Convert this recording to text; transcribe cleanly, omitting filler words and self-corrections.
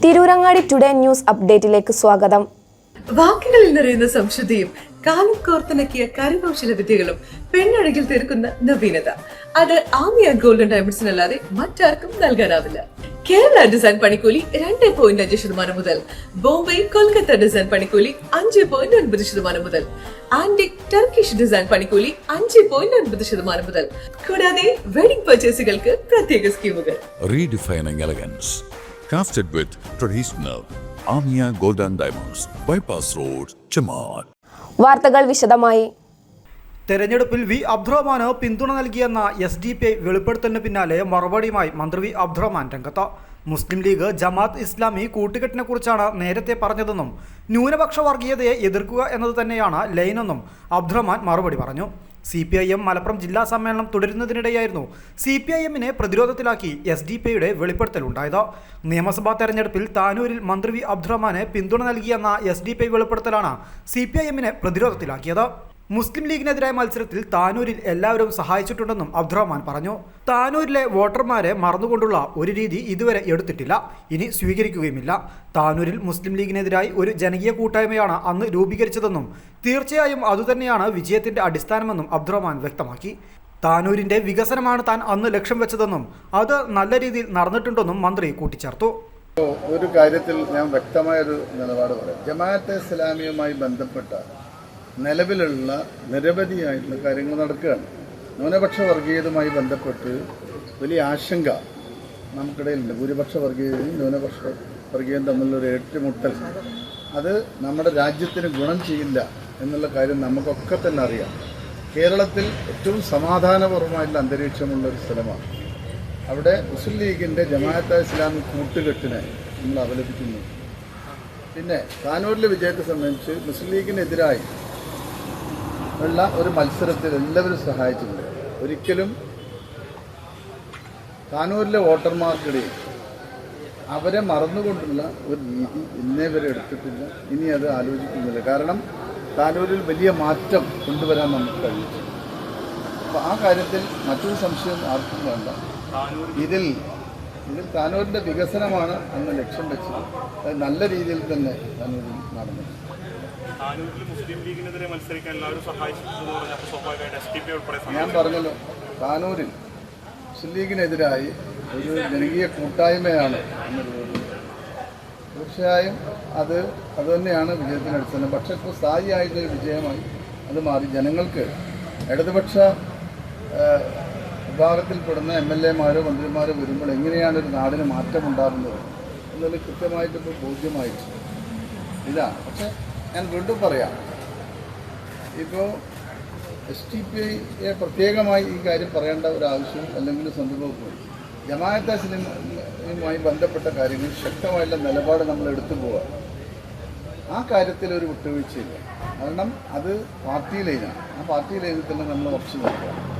Tirurangadi today news അപ്ഡേറ്റിലേക്ക് സ്വാഗതം. വാക്കുകളിൽ നിറയുന്ന സംശുദ്ധിയും കാലം കോർത്തിണക്കിയ കരകൗശല വിദ്യകളും പെണ്ണഴകിൽ തീർക്കുന്ന നവീനത അത് ആമിയ ഗോൾഡൻ ഡയമണ്ട്സിനല്ലാതെ മറ്റാർക്കും നൽകാനാവില്ല. കേരള ഡിസൈൻ പണിക്കൂലി 2.5% മുതൽ, ബോംബെ കൊൽക്കത്ത ഡിസൈൻ പണിക്കൂലി 5.9% മുതൽ, ആന്റിക് ടർക്കിഷ് ഡിസൈൻ പണിക്കൂലി 5.9% മുതൽ, കൂടാതെ വെഡിംഗ് പർച്ചേസുകൾക്ക് പ്രത്യേക സ്കീമുകൾ. Redefining elegance, crafted with traditional Amia Golden Diamonds, Bypass Road, Chaman. വാർത്തകൾ വിശദമായി. തെരഞ്ഞെടുപ്പിൽ വി അബ്ദുറഹ്മാന് പിന്തുണ നൽകിയെന്ന SDPI വെളിപ്പെടുത്തലിന് പിന്നാലെ മറുപടിയുമായി മന്ത്രി വി അബ്ദുറഹ്മാൻ രംഗത്ത്. മുസ്ലിം ലീഗ് ജമാഅത്ത് ഇസ്ലാമി കൂട്ടുകെട്ടിനെക്കുറിച്ചാണ് നേരത്തെ പറഞ്ഞതെന്നും ന്യൂനപക്ഷ വർഗീയതയെ എതിർക്കുക എന്നത് തന്നെയാണ് ലൈനെന്നും അബ്ദുറഹ്മാൻ മറുപടി പറഞ്ഞു. CPIM മലപ്പുറം ജില്ലാ സമ്മേളനം തുടരുന്നതിനിടെയായിരുന്നു CPIMനെ പ്രതിരോധത്തിലാക്കി SDPIയുടെ വെളിപ്പെടുത്തലുണ്ടായത്. നിയമസഭാ തെരഞ്ഞെടുപ്പിൽ താനൂരിൽ മന്ത്രി വി അബ്ദുറഹ്മാന് പിന്തുണ നൽകിയെന്ന SDPI വെളിപ്പെടുത്തലാണ് CPIMനെ പ്രതിരോധത്തിലാക്കിയത്. മുസ്ലിം ലീഗിനെതിരായ മത്സരത്തിൽ താനൂരിൽ എല്ലാവരും സഹായിച്ചിട്ടുണ്ടെന്നും അബ്ദുറഹ്മാൻ പറഞ്ഞു. താനൂരിലെ വോട്ടർമാരെ മറന്നുകൊണ്ടുള്ള ഒരു രീതി ഇതുവരെ എടുത്തിട്ടില്ല, ഇനി സ്വീകരിക്കുകയുമില്ല. താനൂരിൽ മുസ്ലിം ലീഗിനെതിരായി ഒരു ജനകീയ കൂട്ടായ്മയാണ് അന്ന് രൂപീകരിച്ചതെന്നും തീർച്ചയായും അതുതന്നെയാണ് വിജയത്തിന്റെ അടിസ്ഥാനമെന്നും അബ്ദുറഹ്മാൻ വ്യക്തമാക്കി. താനൂരിന്റെ വികസനമാണ് താൻ അന്ന് ലക്ഷ്യം വെച്ചതെന്നും അത് നല്ല രീതിയിൽ നടന്നിട്ടുണ്ടെന്നും മന്ത്രി കൂട്ടിച്ചേർത്തു. ഒരു കാര്യത്തിൽ ഞാൻ വ്യക്തമായൊരു നിലപാട് പറയാം. ജമാഅത്തെ ഇസ്ലാമിയുമായി ബന്ധപ്പെട്ട നിലവിലുള്ള നിരവധിയായിട്ടുള്ള കാര്യങ്ങൾ നടക്കുകയാണ്. ന്യൂനപക്ഷ വർഗീയതയുമായി ബന്ധപ്പെട്ട് വലിയ ആശങ്ക നമുക്കിടയിലുണ്ട്. ഭൂരിപക്ഷ വർഗീയതയും ന്യൂനപക്ഷ വർഗീയതയും തമ്മിലൊരു ഏറ്റുമുട്ടൽ അത് നമ്മുടെ രാജ്യത്തിന് ഗുണം ചെയ്യില്ല എന്നുള്ള കാര്യം നമുക്കൊക്കെ തന്നെ അറിയാം. കേരളത്തിൽ ഏറ്റവും സമാധാനപരമായിട്ടുള്ള അന്തരീക്ഷമുള്ള ഒരു സ്ഥലമാണ്. അവിടെ മുസ്ലിം ലീഗിൻ്റെ ജമാഅത്തെ ഇസ്ലാമി കൂട്ടുകെട്ടിനെ നമ്മൾ അപലപിക്കുന്നു. പിന്നെ താനൂരിലെ വിജയത്തെ സംബന്ധിച്ച് മുസ്ലിം ലീഗിനെതിരായി ഉള്ള ഒരു മത്സരത്തിൽ എല്ലാവരും സഹായിച്ചിട്ടുണ്ട്. ഒരിക്കലും താനൂരിലെ വോട്ടർമാർക്കിടയിൽ അവരെ മറന്നുകൊണ്ടുള്ള ഒരു രീതി ഇന്നേ വരെ എടുത്തിട്ടില്ല, ഇനി അത് ആലോചിക്കുന്നില്ല. കാരണം താനൂരിൽ വലിയ മാറ്റം കൊണ്ടുവരാൻ നമുക്ക് കഴിയും. അപ്പോൾ ആ കാര്യത്തിൽ മറ്റൊരു സംശയം ആർക്കും വേണ്ട. ഇതിൽ താനൂരിൻ്റെ വികസനമാണ് അന്ന് ലക്ഷ്യം വെച്ചത്. അത് നല്ല രീതിയിൽ തന്നെ താനൂരിൽ നടന്നു. ഞാൻ പറഞ്ഞല്ലോ, താനൂരിൽ മുസ്ലിം ലീഗിനെതിരായി ഒരു ജനകീയ കൂട്ടായ്മയാണ് എന്നുള്ളത് തീർച്ചയായും അത് തന്നെയാണ് വിജയത്തിന് അടിസ്ഥാനം. പക്ഷേ ഇപ്പോൾ സ്ഥായിയായിട്ടൊരു വിജയമായി അത് മാറി. ജനങ്ങൾക്ക് ഇടതുപക്ഷ വിഭാഗത്തിൽപ്പെടുന്ന MLA-മാരോ മന്ത്രിമാരോ വരുമ്പോൾ എങ്ങനെയാണ് ഒരു നാടിന് മാറ്റമുണ്ടാകുന്നത് എന്നുള്ളത് കൃത്യമായിട്ട് ഇപ്പോൾ ബോധ്യമായിട്ട് ഇല്ല. പക്ഷേ ഞാൻ വീണ്ടും പറയാം, ഇപ്പോൾ SDPIയെ പ്രത്യേകമായി ഈ കാര്യം പറയേണ്ട ഒരു ആവശ്യം അല്ലെങ്കിൽ സന്ദർഭവും ജമാഅത്തെ ഇസ്ലാമിയുമായി ബന്ധപ്പെട്ട കാര്യങ്ങൾ ശക്തമായുള്ള നിലപാട് നമ്മൾ എടുത്തു പോവുക. ആ കാര്യത്തിൽ ഒരു വിട്ടുവീഴ്ചയില്ല. കാരണം അത് പാർട്ടി ലൈനാണ്. ആ പാർട്ടി ലൈനിൽ തന്നെ നമ്മൾ ഉറച്ചു നിൽക്കുക.